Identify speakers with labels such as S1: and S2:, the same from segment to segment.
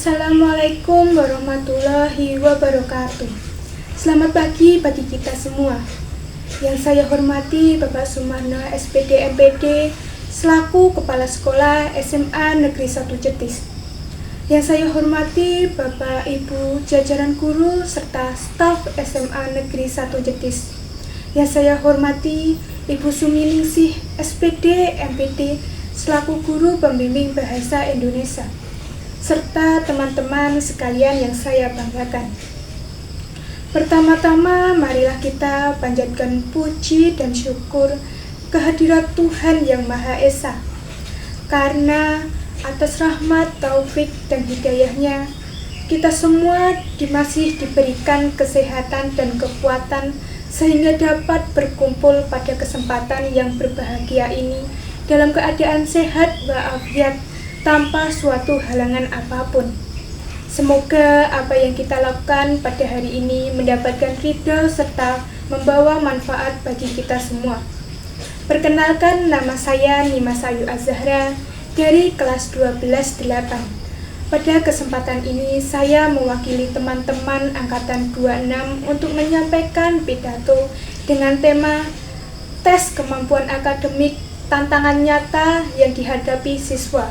S1: Assalamualaikum warahmatullahi wabarakatuh. Selamat pagi bagi kita semua. Yang saya hormati Bapak Sumarno SPD MPD selaku Kepala Sekolah SMA Negeri 1 Jetis. Yang saya hormati Bapak Ibu jajaran guru serta staf SMA Negeri 1 Jetis. Yang saya hormati Ibu Suminingsih SPD MPD selaku guru pembimbing bahasa Indonesia, serta teman-teman sekalian yang saya banggakan. Pertama-tama, marilah kita panjatkan puji dan syukur kehadirat Tuhan Yang Maha Esa, karena atas rahmat, taufik, dan hidayahnya, kita semua masih diberikan kesehatan dan kekuatan sehingga dapat berkumpul pada kesempatan yang berbahagia ini dalam keadaan sehat walafiat tanpa suatu halangan apapun. Semoga apa yang kita lakukan pada hari ini mendapatkan ridho serta membawa manfaat bagi kita semua. Perkenalkan, nama saya Nimas Ayu Azahra dari kelas 12-8. Pada kesempatan ini saya mewakili teman-teman angkatan 26 untuk menyampaikan pidato dengan tema tes kemampuan akademik, tantangan nyata yang dihadapi siswa.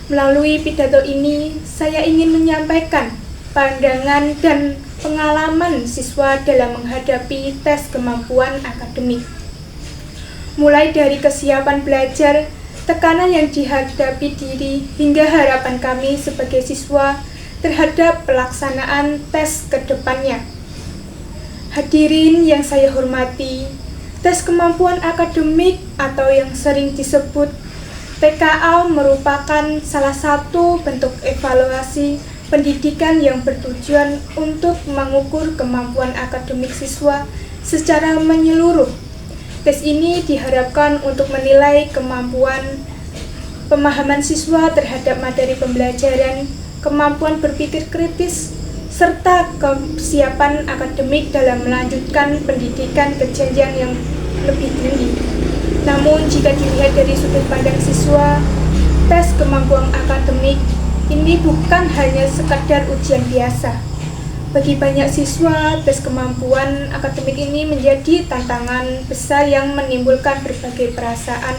S1: Melalui pidato ini, saya ingin menyampaikan pandangan dan pengalaman siswa dalam menghadapi tes kemampuan akademik. Mulai dari kesiapan belajar, tekanan yang dihadapi diri, hingga harapan kami sebagai siswa terhadap pelaksanaan tes ke depannya. Hadirin yang saya hormati, tes kemampuan akademik atau yang sering disebut TKA merupakan salah satu bentuk evaluasi pendidikan yang bertujuan untuk mengukur kemampuan akademik siswa secara menyeluruh. Tes ini diharapkan untuk menilai kemampuan pemahaman siswa terhadap materi pembelajaran, kemampuan berpikir kritis, serta kesiapan akademik dalam melanjutkan pendidikan ke jenjang yang lebih tinggi. Namun jika dilihat dari sudut pandang siswa, tes kemampuan akademik ini bukan hanya sekadar ujian biasa. Bagi banyak siswa, tes kemampuan akademik ini menjadi tantangan besar yang menimbulkan berbagai perasaan,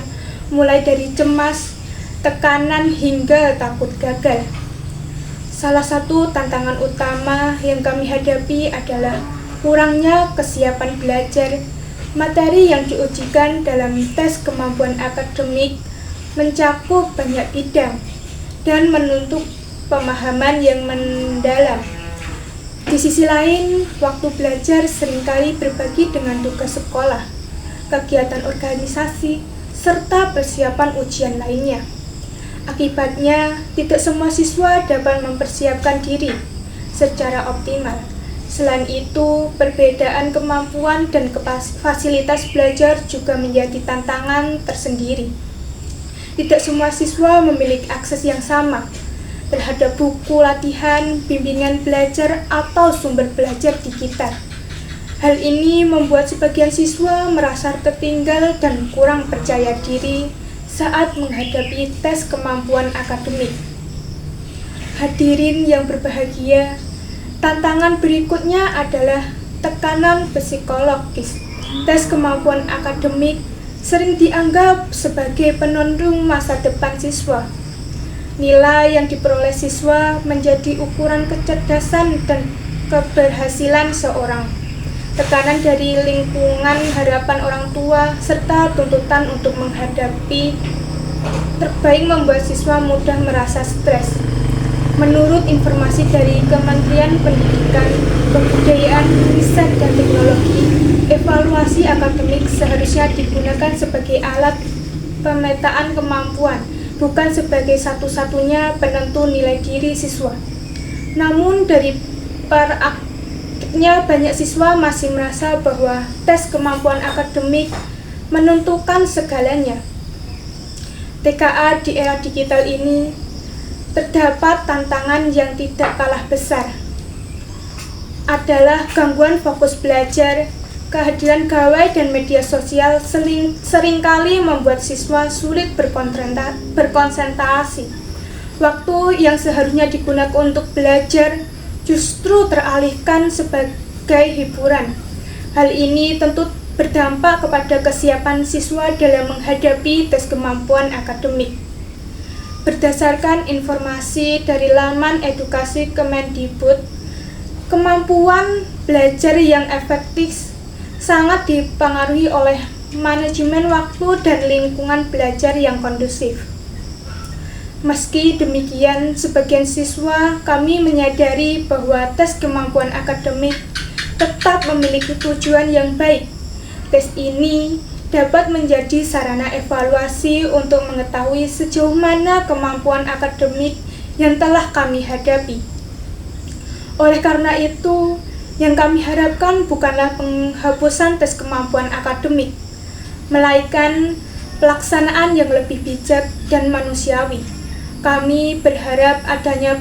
S1: mulai dari cemas, tekanan, hingga takut gagal. Salah satu tantangan utama yang kami hadapi adalah kurangnya kesiapan belajar. Materi yang diujikan dalam tes kemampuan akademik mencakup banyak bidang dan menuntut pemahaman yang mendalam. Di sisi lain, waktu belajar seringkali berbagi dengan tugas sekolah, kegiatan organisasi, serta persiapan ujian lainnya. Akibatnya, tidak semua siswa dapat mempersiapkan diri secara optimal. Selain itu, perbedaan kemampuan dan fasilitas belajar juga menjadi tantangan tersendiri. Tidak semua siswa memiliki akses yang sama terhadap buku latihan, bimbingan belajar, atau sumber belajar digital. Hal ini membuat sebagian siswa merasa tertinggal dan kurang percaya diri saat menghadapi tes kemampuan akademik. Hadirin yang berbahagia, tantangan berikutnya adalah tekanan psikologis. Tes kemampuan akademik sering dianggap sebagai penentu masa depan siswa. Nilai yang diperoleh siswa menjadi ukuran kecerdasan dan keberhasilan seorang. Tekanan dari lingkungan, harapan orang tua, serta tuntutan untuk menghadapi terbaik membuat siswa mudah merasa stres. Menurut informasi dari Kementerian Pendidikan, Kebudayaan, Riset, dan Teknologi, evaluasi akademik seharusnya digunakan sebagai alat pemetaan kemampuan, bukan sebagai satu-satunya penentu nilai diri siswa. Namun dari praktiknya banyak siswa masih merasa bahwa tes kemampuan akademik menentukan segalanya. TKA di era digital ini terdapat tantangan yang tidak kalah besar, adalah gangguan fokus belajar. Kehadiran gawai dan media sosial seringkali membuat siswa sulit berkonsentrasi. Waktu yang seharusnya digunakan untuk belajar justru teralihkan sebagai hiburan. Hal ini tentu berdampak kepada kesiapan siswa dalam menghadapi tes kemampuan akademik. Berdasarkan informasi dari laman edukasi Kemendikbud, kemampuan belajar yang efektif sangat dipengaruhi oleh manajemen waktu dan lingkungan belajar yang kondusif. Meski demikian, sebagian siswa kami menyadari bahwa tes kemampuan akademik tetap memiliki tujuan yang baik. Tes ini dapat menjadi sarana evaluasi untuk mengetahui sejauh mana kemampuan akademik yang telah kami hadapi. Oleh karena itu, yang kami harapkan bukanlah penghapusan tes kemampuan akademik, melainkan pelaksanaan yang lebih bijak dan manusiawi. Kami berharap adanya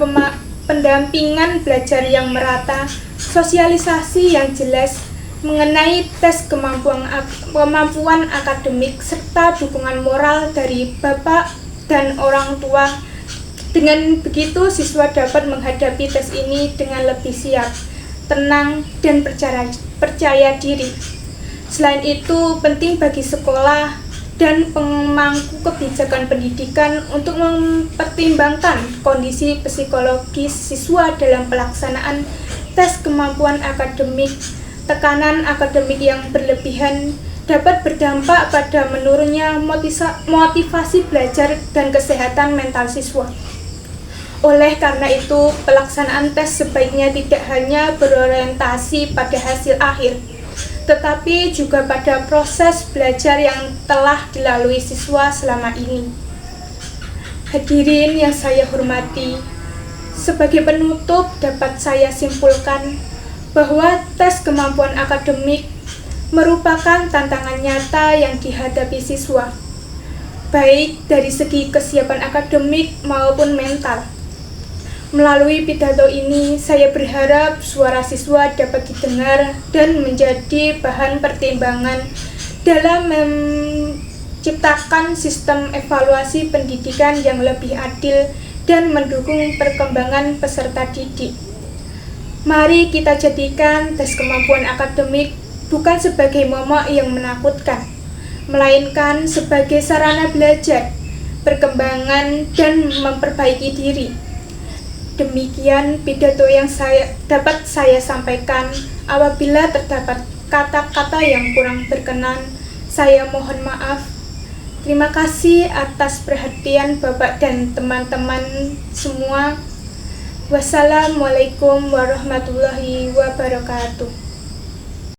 S1: pendampingan belajar yang merata, sosialisasi yang jelas mengenai tes kemampuan akademik, serta dukungan moral dari bapak dan orang tua. Dengan begitu, siswa dapat menghadapi tes ini dengan lebih siap, tenang, dan percaya diri. Selain itu, penting bagi sekolah dan pemangku kebijakan pendidikan untuk mempertimbangkan kondisi psikologis siswa dalam pelaksanaan tes kemampuan akademik. Tekanan akademik yang berlebihan dapat berdampak pada menurunnya motivasi belajar dan kesehatan mental siswa. Oleh karena itu, pelaksanaan tes sebaiknya tidak hanya berorientasi pada hasil akhir, tetapi juga pada proses belajar yang telah dilalui siswa selama ini. Hadirin yang saya hormati, sebagai penutup dapat saya simpulkan bahwa tes kemampuan akademik merupakan tantangan nyata yang dihadapi siswa, baik dari segi kesiapan akademik maupun mental. Melalui pidato ini, saya berharap suara siswa dapat didengar dan menjadi bahan pertimbangan dalam menciptakan sistem evaluasi pendidikan yang lebih adil dan mendukung perkembangan peserta didik. Mari kita jadikan tes kemampuan akademik bukan sebagai momok yang menakutkan, melainkan sebagai sarana belajar, perkembangan, dan memperbaiki diri. Demikian pidato yang dapat saya sampaikan. Apabila terdapat kata-kata yang kurang berkenan, saya mohon maaf. Terima kasih atas perhatian Bapak dan teman-teman semua. Wassalamualaikum warahmatullahi wabarakatuh.